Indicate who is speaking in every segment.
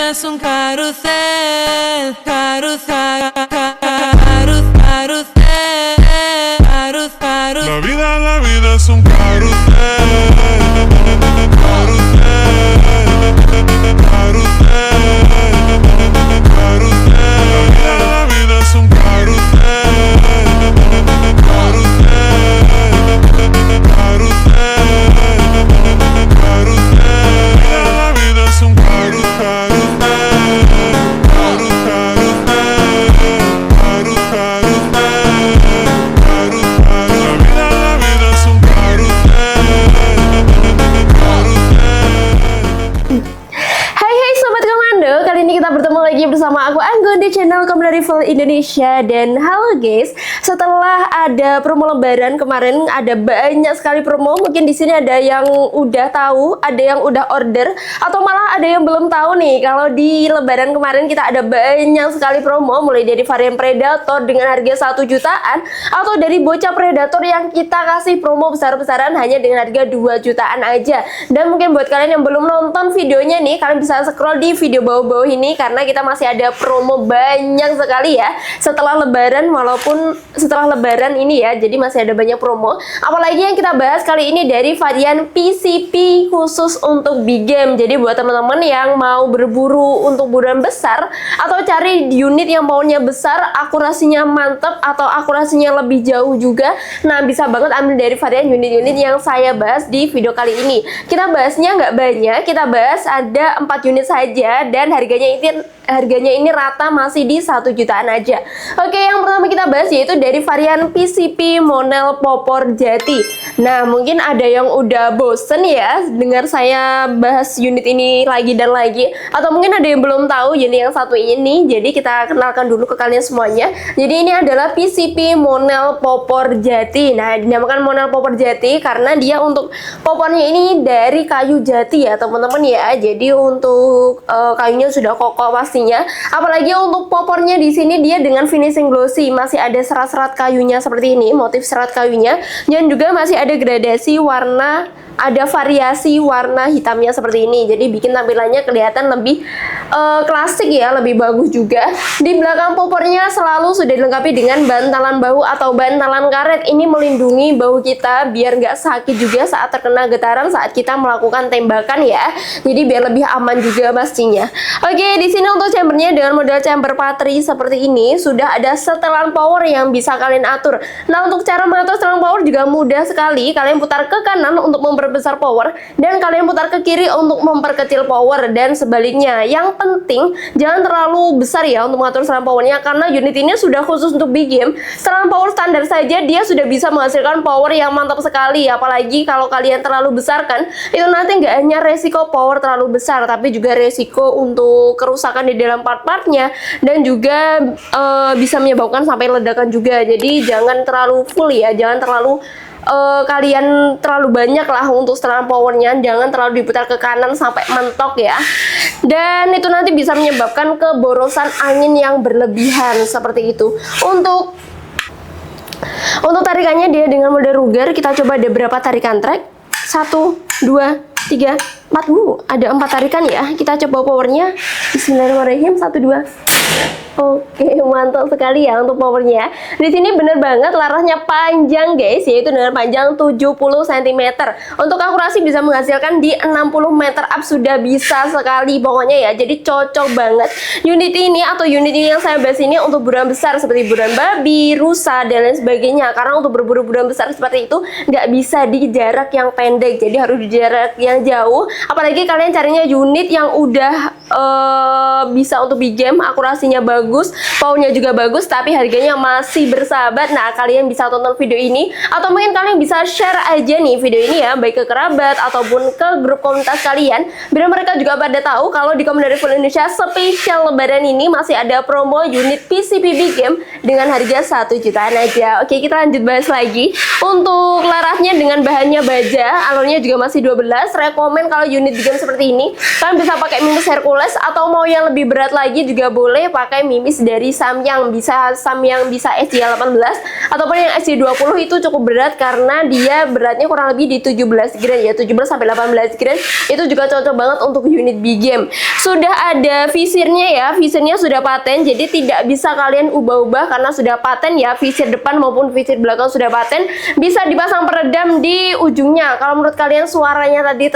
Speaker 1: es un carrusel, carrusel, carrusel, carrusel, carrusel.
Speaker 2: La vida es un carrusel, carrusel, carrusel, carrusel. La vida es un carrusel, carrusel, carrusel, carrusel. La vida es un carrusel, carrusel, carrusel, carrusel. La vida es un
Speaker 3: Hai hai Sobat Komando, kali ini kita bertemu lagi bersama aku Anggun di channel Komando Rival Indonesia. Dan halo guys, setelah ada promo lebaran kemarin ada banyak sekali promo. Mungkin di sini ada yang udah tahu, ada yang udah order, atau malah ada yang belum tahu nih. Kalau di lebaran kemarin kita ada banyak sekali promo, mulai dari varian Predator dengan harga 1 jutaan, atau dari bocah Predator yang kita kasih promo besar-besaran hanya dengan harga 2 jutaan aja. Dan mungkin buat kalian yang belum nonton videonya nih, kalian bisa scroll di video bawah-bawah ini karena kita masih ada promo banyak sekali ya setelah lebaran, walaupun setelah lebaran ini ya, jadi masih ada banyak promo. Apalagi yang kita bahas kali ini dari varian PCP khusus untuk big game. Jadi buat teman-teman yang mau berburu untuk buruan besar atau cari unit yang powernya besar, akurasinya mantap atau akurasinya lebih jauh juga, nah bisa banget ambil dari varian unit-unit yang saya bahas di video kali ini. Kita bahasnya nggak banyak, kita bahas ada 4 unit saja dan harganya ini rata masih di 1 jutaan aja. Oke, yang pertama kita bahas yaitu dari varian PCP Monel Popor Jati. Nah, mungkin ada yang udah bosen ya dengar saya bahas unit ini lagi dan lagi, atau mungkin ada yang belum tahu unit yang satu ini. Jadi kita kenalkan dulu ke kalian semuanya. Jadi ini adalah PCP Monel Popor Jati. Nah, dinamakan Monel Popor Jati karena dia untuk popornya ini dari kayu jati ya teman-teman ya. Jadi untuk kayunya sudah kokoh pastinya. Apalagi untuk popornya di sini dia dengan finishing glossy, masih ada serat-serat kayunya seperti ini, motif serat kayunya, dan juga masih ada gradasi warna, ada variasi warna hitamnya seperti ini. Jadi bikin tampilannya kelihatan lebih klasik ya, lebih bagus juga. Di belakang popornya selalu sudah dilengkapi dengan bantalan bahu atau bantalan karet. Ini melindungi bahu kita biar nggak sakit juga saat terkena getaran saat kita melakukan tembakan ya. Jadi biar lebih aman juga pastinya. Oke, di sini untuk chambernya dengan model chamber patri seperti ini, sudah ada setelan power yang bisa kalian atur. Nah, untuk cara mengatur setelan power juga mudah sekali. Kalian putar ke kanan untuk memperbesar power, dan kalian putar ke kiri untuk memperkecil power, dan sebaliknya. Yang penting jangan terlalu besar ya untuk mengatur setelan powernya, karena unit ini sudah khusus untuk big game. Setelan power standar saja dia sudah bisa menghasilkan power yang mantap sekali. Apalagi kalau kalian terlalu besarkan, itu nanti nggak hanya resiko power terlalu besar, tapi juga resiko untuk kerusakan di dalam part-partnya, dan juga bisa menyebabkan sampai ledakan juga. Jadi jangan terlalu full ya, jangan terlalu kalian terlalu banyak lah untuk setelan powernya. Jangan terlalu diputar ke kanan sampai mentok ya, dan itu nanti bisa menyebabkan keborosan angin yang berlebihan seperti itu. Untuk tarikannya dia dengan mode Ruger. Kita coba ada berapa tarikan track, 1, 2, 3, 4. Ada 4 tarikan ya. Kita coba powernya. Bismillahirrahmanirrahim. 1, 2. Oke, mantap sekali ya untuk powernya. Di sini bener banget larasnya panjang guys, yaitu dengan panjang 70 cm. Untuk akurasi bisa menghasilkan di 60 meter up, sudah bisa sekali pokoknya ya. Jadi cocok banget unit ini, atau unit ini yang saya bahas ini untuk buruan besar seperti buruan babi, rusa, dan lain sebagainya. Karena untuk berburu buruan besar seperti itu nggak bisa di jarak yang pendek, jadi harus di jarak yang jauh. Apalagi kalian carinya unit yang udah bisa untuk big game, akurasinya bagus, powernya juga bagus, tapi harganya masih bersahabat. Nah, kalian bisa tonton video ini, atau mungkin kalian bisa share aja nih video ini ya, baik ke kerabat ataupun ke grup komunitas kalian, biar mereka juga pada tahu kalau di Komando Rival Indonesia spesial lebaran ini masih ada promo unit PCP big game dengan harga 1 jutaan aja. Oke, kita lanjut bahas lagi. Untuk larasnya dengan bahannya baja, alurnya juga masih 12. Rekomen kalau unit big game seperti ini kalian bisa pakai minus Hercules, atau mau yang lebih berat lagi juga boleh pakai minus mimis dari Samyang, bisa SJ18 ataupun yang SJ20 itu cukup berat karena dia beratnya kurang lebih di 17 gram ya, 17 sampai 18 gram. Itu juga cocok banget untuk unit big game. Sudah ada visirnya ya, visirnya sudah paten, jadi tidak bisa kalian ubah-ubah karena sudah paten ya, visir depan maupun visir belakang sudah paten. Bisa dipasang peredam di ujungnya. Kalau menurut kalian suaranya tadi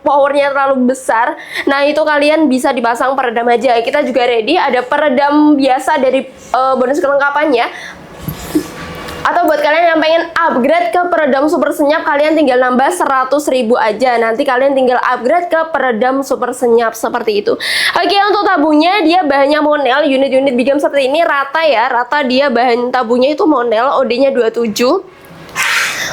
Speaker 3: powernya terlalu besar, nah itu kalian bisa dipasang peredam aja. Kita juga ready, ada peredam biasa dari bonus kelengkapannya. Atau buat kalian yang pengen upgrade ke peredam super senyap, kalian tinggal nambah 100.000 aja. Nanti kalian tinggal upgrade ke peredam super senyap seperti itu. Oke, untuk tabungnya dia bahannya monel. Unit-unit big game seperti ini rata ya, rata dia bahan tabungnya itu monel, OD-nya 27.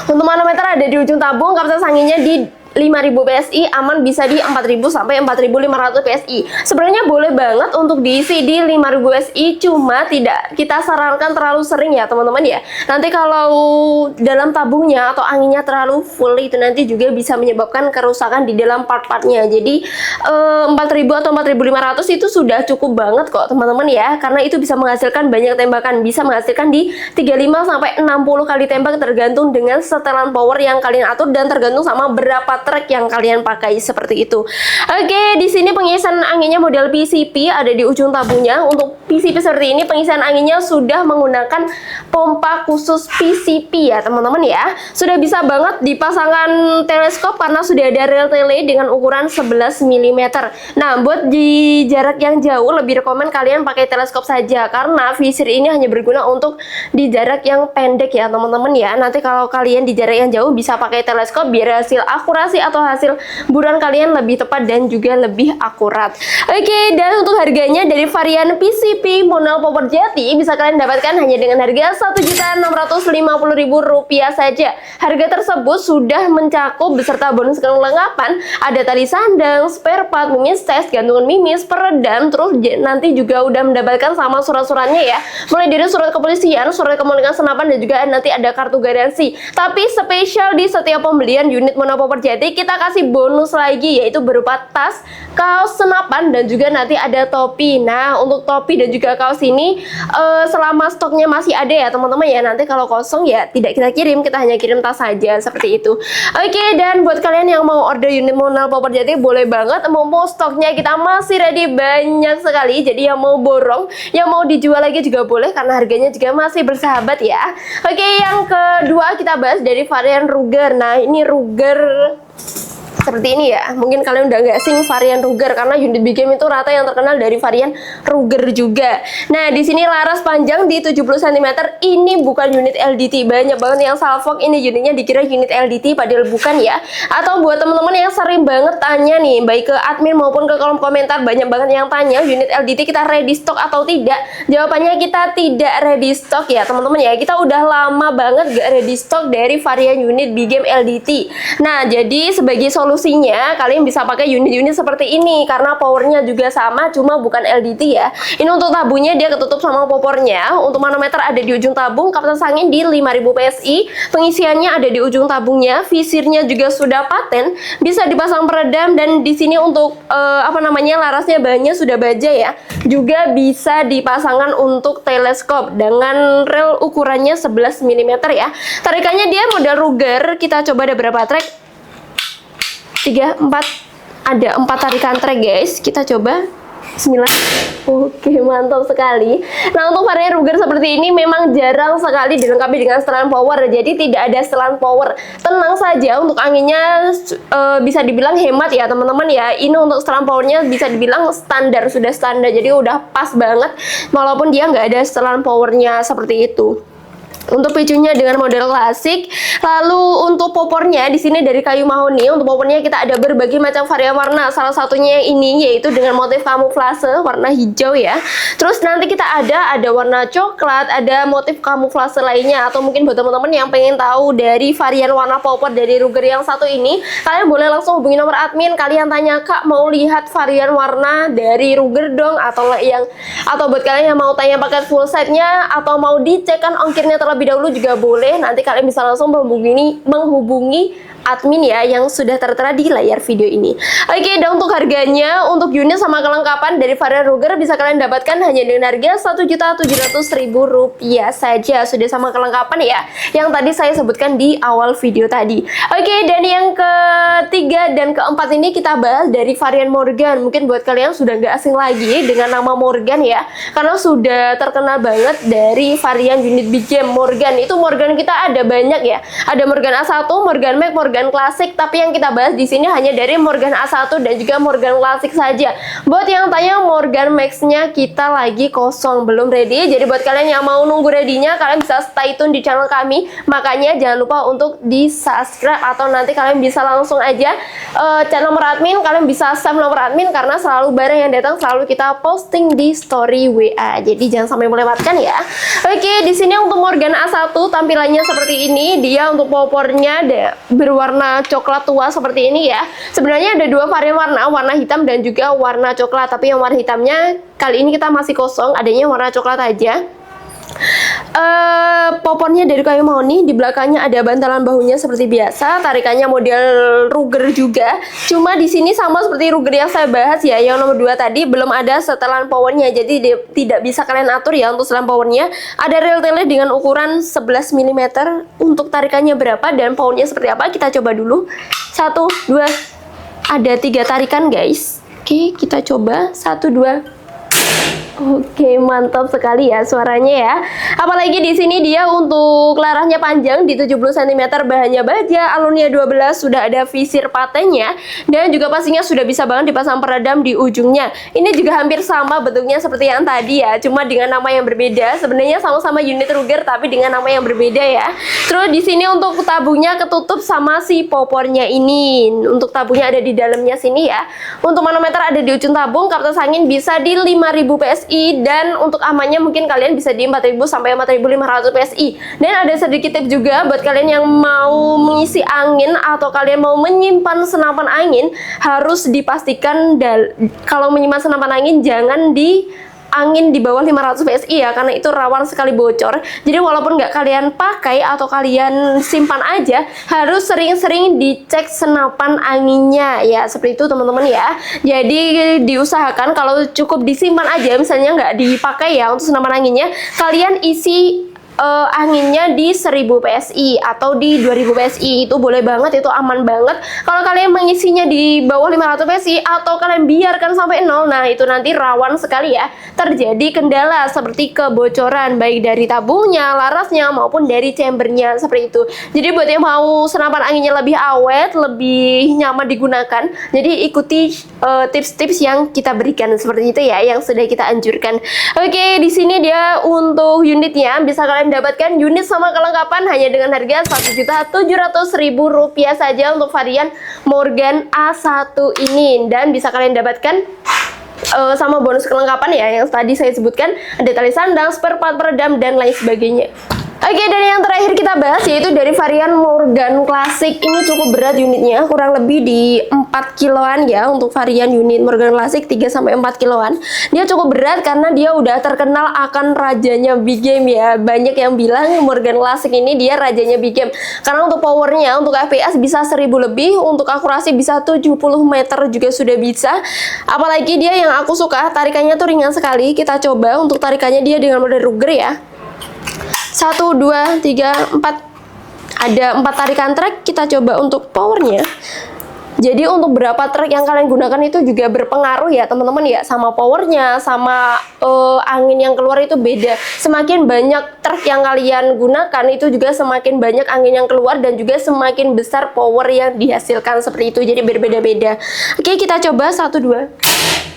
Speaker 3: Untuk manometer ada di ujung tabung, kapasitas anginnya di 5.000 PSI, aman bisa di 4.000 sampai 4.500 PSI. Sebenarnya boleh banget untuk diisi di 5.000 PSI, cuma tidak kita sarankan terlalu sering ya teman-teman ya. Nanti kalau dalam tabungnya atau anginnya terlalu full, itu nanti juga bisa menyebabkan kerusakan di dalam part-partnya. Jadi 4.000 atau 4.500 itu sudah cukup banget kok teman-teman ya, karena itu bisa menghasilkan banyak tembakan, bisa menghasilkan di 35 sampai 60 kali tembak tergantung dengan setelan power yang kalian atur dan tergantung sama berapa track yang kalian pakai seperti itu. Oke, di sini pengisian anginnya model PCP ada di ujung tabungnya. Untuk PCP seperti ini pengisian anginnya sudah menggunakan pompa khusus PCP ya teman-teman ya. Sudah bisa banget dipasangkan teleskop karena sudah ada rel tele dengan ukuran 11 mm. Nah, buat di jarak yang jauh lebih rekomen kalian pakai teleskop saja karena visir ini hanya berguna untuk di jarak yang pendek ya teman-teman ya. Nanti kalau kalian di jarak yang jauh bisa pakai teleskop biar hasil akurasi atau hasil buruan kalian lebih tepat dan juga lebih akurat. Oke, dan untuk harganya dari varian PCP Monel Popor Jati bisa kalian dapatkan hanya dengan harga Rp1.650.000 saja. Harga tersebut sudah mencakup beserta bonus kelengkapan, ada tali sandang, spare part, mimis tes, gantungan mimis, peredam, terus nanti juga udah mendapatkan sama surat-suratnya ya. Mulai dari surat kepolisian, surat komunikasi senapan, dan juga nanti ada kartu garansi. Tapi spesial di setiap pembelian unit Monel Popor Jati kita kasih bonus lagi yaitu berupa tas, kaos, senapan, dan juga nanti ada topi. Nah, untuk topi dan juga kaos ini selama stoknya masih ada ya teman-teman ya. Nanti kalau kosong ya tidak kita kirim, kita hanya kirim tas saja seperti itu. Oke, dan buat kalian yang mau order unit Monel Popor Jati boleh banget, mumpung stoknya kita masih ready banyak sekali. Jadi yang mau borong, yang mau dijual lagi juga boleh karena harganya juga masih bersahabat ya. Oke, yang kedua kita bahas dari varian Ruger. Nah, ini Ruger seperti ini ya. Mungkin kalian udah nggak asing varian Ruger karena unit big game itu rata yang terkenal dari varian Ruger juga. Nah, di sini laras panjang di 70 cm. Ini bukan unit LDT. Banyak banget yang salfok ini unitnya dikira unit LDT padahal bukan ya. Atau buat teman-teman yang sering banget tanya nih, baik ke admin maupun ke kolom komentar, banyak banget yang tanya unit LDT kita ready stock atau tidak. Jawabannya kita tidak ready stock ya teman-teman ya. Kita udah lama banget gak ready stock dari varian unit big game LDT. Nah, jadi sebagai solusinya kalian bisa pakai unit-unit seperti ini karena powernya juga sama, cuma bukan LDT ya. Ini untuk tabungnya dia ketutup sama popornya. Untuk manometer ada di ujung tabung, kapasitas angin di 5.000 PSI, pengisiannya ada di ujung tabungnya, visirnya juga sudah paten, bisa dipasang peredam, dan di sini untuk larasnya bahannya sudah baja ya. Juga bisa dipasangkan untuk teleskop dengan rel ukurannya 11 mm ya. Tarikannya dia model Ruger. Kita coba ada berapa track? 3, 4, ada 4 tarikan track guys. Kita coba. Bismillah. Oke, mantap sekali. Nah, untuk varian Ruger seperti ini memang jarang sekali dilengkapi dengan setelan power, jadi tidak ada setelan power. Tenang saja, untuk anginnya bisa dibilang hemat ya teman-teman ya. Ini untuk setelan powernya bisa dibilang standar, sudah standar, jadi udah pas banget walaupun dia nggak ada setelan powernya seperti itu. Untuk picunya dengan model klasik. Lalu untuk popornya di sini dari kayu mahoni. Untuk popornya kita ada berbagai macam varian warna. Salah satunya yang ini yaitu dengan motif kamuflase warna hijau ya. Terus nanti kita ada warna coklat, ada motif kamuflase lainnya. Atau mungkin buat teman-teman yang pengen tahu dari varian warna popor dari Ruger yang satu ini, kalian boleh langsung hubungi nomor admin. Kalian tanya, "Kak, mau lihat varian warna dari Ruger dong?" Atau buat kalian yang mau tanya paket full setnya atau mau dicek kan ongkirnya terlebih dahulu juga boleh. Nanti kalian bisa langsung menghubungi admin ya yang sudah tertera di layar video ini. Oke, dan untuk harganya, untuk unit sama kelengkapan dari varian Ruger bisa kalian dapatkan hanya dengan harga Rp1.700.000 saja. Sudah sama kelengkapan ya, yang tadi saya sebutkan di awal video tadi. Oke, dan yang ketiga dan keempat ini kita bahas dari varian Morgan. Mungkin buat kalian sudah nggak asing lagi dengan nama Morgan ya, karena sudah terkenal banget dari varian unit big game Morgan. Itu Morgan kita ada banyak ya, ada Morgan A1, Morgan Max, Morgan Classic, tapi yang kita bahas di sini hanya dari Morgan A1 dan juga Morgan Classic saja. Buat yang tanya Morgan Max-nya kita lagi kosong, belum ready. Jadi buat kalian yang mau nunggu ready-nya, kalian bisa stay tune di channel kami. Makanya jangan lupa untuk di-subscribe, atau nanti kalian bisa langsung aja chat nomor admin, kalian bisa save nomor admin, karena selalu barang yang datang selalu kita posting di story WA. Jadi jangan sampai melewatkan ya. Oke, di sini untuk Morgan A1 tampilannya seperti ini. Dia untuk popornya berwarna coklat tua seperti ini ya. Sebenarnya ada dua varian warna hitam dan juga warna coklat, tapi yang warna hitamnya kali ini kita masih kosong, adanya warna coklat aja. Popornya dari kayu mahoni, di belakangnya ada bantalan bahunya seperti biasa, tarikannya model Ruger juga. Cuma di sini sama seperti Ruger yang saya bahas ya, yang nomor 2 tadi belum ada setelan powernya, jadi tidak bisa kalian atur ya untuk setelan powernya. Ada reel tailnya dengan ukuran 11 mm. Untuk tarikannya berapa dan powernya seperti apa, kita coba dulu. 1, 2, ada 3 tarikan guys. Oke, kita coba 1, 2. Oke, mantap sekali ya suaranya ya. Apalagi di sini dia untuk larasnya panjang di 70 cm, bahannya baja, alurnya 12, sudah ada visir patennya, dan juga pastinya sudah bisa banget dipasang peredam di ujungnya. Ini juga hampir sama bentuknya seperti yang tadi ya, cuma dengan nama yang berbeda. Sebenarnya sama-sama unit Ruger tapi dengan nama yang berbeda ya. Terus di sini untuk tabungnya ketutup sama si popornya ini. Untuk tabungnya ada di dalamnya sini ya. Untuk manometer ada di ujung tabung, kapasitas angin bisa di 5000 PSI, dan untuk amannya mungkin kalian bisa di 4000 sampai 4500 PSI. Dan ada sedikit tips juga buat kalian yang mau mengisi angin atau kalian mau menyimpan senapan angin, harus dipastikan kalau menyimpan senapan angin jangan di angin di bawah 500 PSI ya, karena itu rawan sekali bocor. Jadi walaupun nggak kalian pakai atau kalian simpan aja, harus sering-sering dicek senapan anginnya ya, seperti itu teman-teman ya. Jadi diusahakan kalau cukup disimpan aja, misalnya nggak dipakai ya untuk senapan anginnya, kalian isi anginnya di 1000 PSI atau di 2000 PSI, itu boleh banget, itu aman banget. Kalau kalian mengisinya di bawah 500 PSI atau kalian biarkan sampai 0, nah itu nanti rawan sekali ya terjadi kendala seperti kebocoran baik dari tabungnya, larasnya maupun dari chambernya seperti itu. Jadi buat yang mau senapan anginnya lebih awet, lebih nyaman digunakan, jadi ikuti tips-tips yang kita berikan seperti itu ya, yang sudah kita anjurkan. Oke, di sini dia untuk unitnya bisa kalian dapatkan unit sama kelengkapan hanya dengan harga Rp1.700.000 saja untuk varian Morgan A1 ini, dan bisa kalian dapatkan sama bonus kelengkapan ya yang tadi saya sebutkan, ada tali sandang, spare part peredam dan lain sebagainya. Oke, dan yang terakhir kita bahas yaitu dari varian Morgan Classic. Ini cukup berat unitnya, kurang lebih di 4 kiloan ya untuk varian unit Morgan Classic, 3-4 kiloan. Dia cukup berat karena dia udah terkenal akan rajanya big game ya. Banyak yang bilang Morgan Classic ini dia rajanya big game, karena untuk powernya, untuk FPS bisa 1000 lebih, untuk akurasi bisa 70 meter juga sudah bisa. Apalagi dia yang aku suka, tarikannya tuh ringan sekali. Kita coba untuk tarikannya dia dengan model Ruger ya. 1, 2, 3, 4. Ada 4 tarikan trek. Kita coba untuk powernya. Jadi untuk berapa trek yang kalian gunakan itu juga berpengaruh ya teman-teman ya, sama powernya, sama angin yang keluar itu beda. Semakin banyak trek yang kalian gunakan itu juga semakin banyak angin yang keluar, dan juga semakin besar power yang dihasilkan seperti itu. Jadi berbeda-beda. Oke, kita coba 1, 2.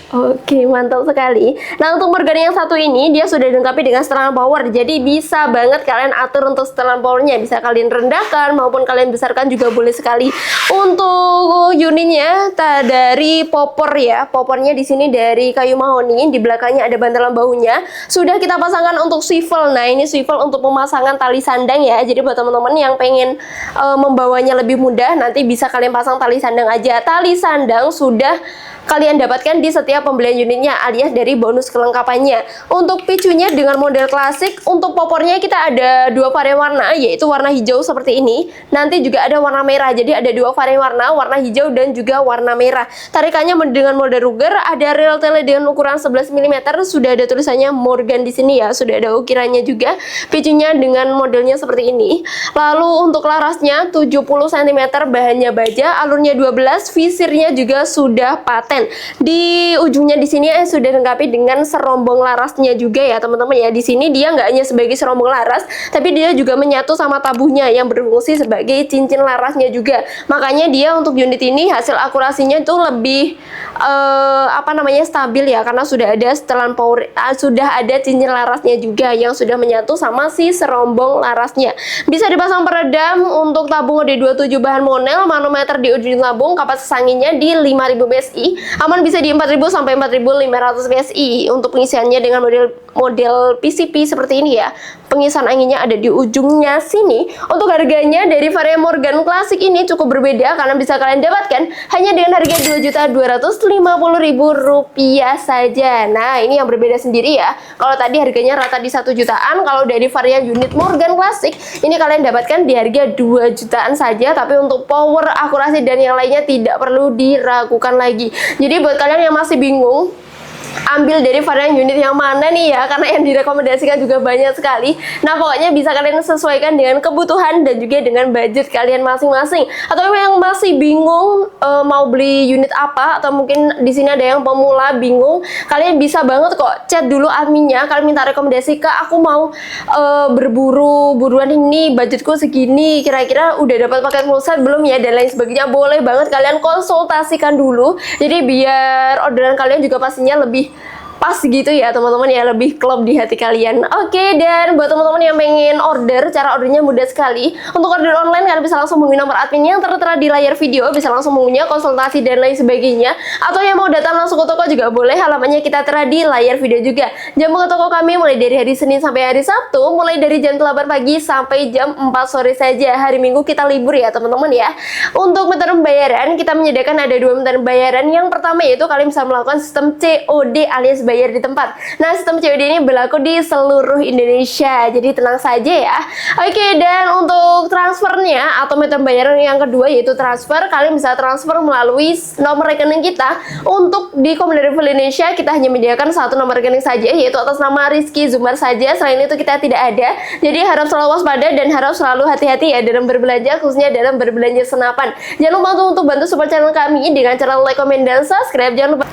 Speaker 3: Oke, mantap sekali. Nah, untuk Morgan yang satu ini dia sudah dilengkapi dengan setelan power. Jadi bisa banget kalian atur untuk setelan powernya. Bisa kalian rendahkan maupun kalian besarkan juga boleh sekali. Untuk unitnya dari popor ya. Popornya di sini dari kayu mahoni. Di belakangnya ada bantalan bahunya. Sudah kita pasangkan untuk swivel. Nah, ini swivel untuk pemasangan tali sandang ya. Jadi buat teman-teman yang pengen membawanya lebih mudah, nanti bisa kalian pasang tali sandang aja. Tali sandang sudah kalian dapatkan di setiap biaya pembelian unitnya alias dari bonus kelengkapannya. Untuk picunya dengan model klasik, untuk popornya kita ada dua varian warna, yaitu warna hijau seperti ini. Nanti juga ada warna merah, jadi ada dua varian warna, warna hijau dan juga warna merah. Tarikannya dengan model Ruger, ada rel tele dengan ukuran 11 mm, sudah ada tulisannya Morgan di sini ya, sudah ada ukirannya juga. Picunya dengan modelnya seperti ini. Lalu untuk larasnya 70 cm, bahannya baja, alurnya 12, visirnya juga sudah paten. Di ujungnya di sini sudah dilengkapi dengan serombong larasnya juga ya teman-teman ya. Di sini dia nggak hanya sebagai serombong laras, tapi dia juga menyatu sama tabuhnya yang berfungsi sebagai cincin larasnya juga. Makanya dia untuk unit ini hasil akurasinya itu lebih stabil ya, karena sudah ada setelan power, sudah ada cincin larasnya juga yang sudah menyatu sama si serombong larasnya. Bisa dipasang peredam. Untuk tabung OD27 bahan monel, manometer di ujung tabung, kapasitas anginnya di 5000 PSI, aman bisa di 4000 sampai 4500 PSI. Untuk pengisiannya dengan model PCP seperti ini ya, pengisian anginnya ada di ujungnya sini. Untuk harganya dari varian Morgan klasik ini cukup berbeda karena bisa kalian dapatkan hanya dengan harga Rp2.250.000 saja. Nah, ini yang berbeda sendiri ya. Kalau tadi harganya rata di 1 jutaan, kalau dari varian unit Morgan klasik ini kalian dapatkan di harga 2 jutaan saja. Tapi untuk power, akurasi dan yang lainnya tidak perlu diragukan lagi. Jadi buat kalian yang masih bingung ambil dari varian unit yang mana nih ya, karena yang direkomendasikan juga banyak sekali. Nah, pokoknya bisa kalian sesuaikan dengan kebutuhan dan juga dengan budget kalian masing-masing. Atau yang masih bingung mau beli unit apa, atau mungkin di sini ada yang pemula bingung, kalian bisa banget kok chat dulu adminnya, kalian minta rekomendasi, Kak aku mau berburu buruan ini, budgetku segini, kira-kira udah dapat paket full set belum ya, dan lain sebagainya. Boleh banget kalian konsultasikan dulu, jadi biar orderan kalian juga pastinya lebih pas gitu ya teman-teman ya, lebih klop di hati kalian. Oke, dan buat teman-teman yang pengen order, cara ordernya mudah sekali. Untuk order online kalian bisa langsung menghubungi nomor admin yang tertera di layar video, bisa langsung menghubunginya, konsultasi dan lain sebagainya. Atau yang mau datang langsung ke toko juga boleh, halamannya kita tera di layar video juga. Jam buka toko kami mulai dari hari Senin sampai hari Sabtu, mulai dari jam 8 pagi sampai jam 4 sore saja. Hari Minggu kita libur ya teman-teman ya. Untuk metode pembayaran, kita menyediakan ada dua metode pembayaran. Yang pertama yaitu kalian bisa melakukan sistem COD alias bayar di tempat. Nah, sistem COD ini berlaku di seluruh Indonesia, jadi tenang saja ya. Oke, dan untuk transfernya atau metode pembayaran yang kedua yaitu transfer, kalian bisa transfer melalui nomor rekening kita. Untuk di Komodari Full Indonesia kita hanya menyediakan satu nomor rekening saja, yaitu atas nama Rizky Zumar saja. Selain itu kita tidak ada, jadi harap selalu waspada dan harap selalu hati-hati ya dalam berbelanja, khususnya dalam berbelanja senapan. Jangan lupa untuk bantu support channel kami dengan cara like, comment, dan subscribe. Jangan lupa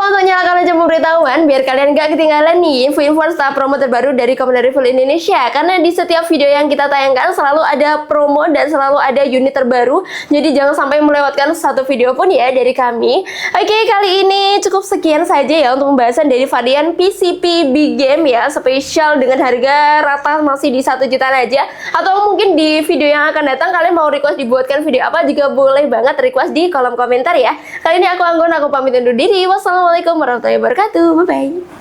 Speaker 3: untuk nyalakan lonceng pemberitahuan biar kalian gak ketinggalan nih info-info serta promo terbaru dari Komodari Full Indonesia. Karena di setiap video yang kita tayangkan selalu ada promo dan selalu ada unit terbaru, jadi jangan sampai melewatkan satu video pun ya dari kami. Oke, kali ini cukup sekian saja ya untuk pembahasan dari varian PCP Big Game ya, spesial dengan harga rata masih di 1 jutaan aja. Atau mungkin di video yang akan datang kalian mau request dibuatkan video apa juga boleh banget request di kolom komentar ya. Kali ini aku Anggun, aku pamit undur diri. Wassalamualaikum warahmatullahi wabarakatuh. Bye bye.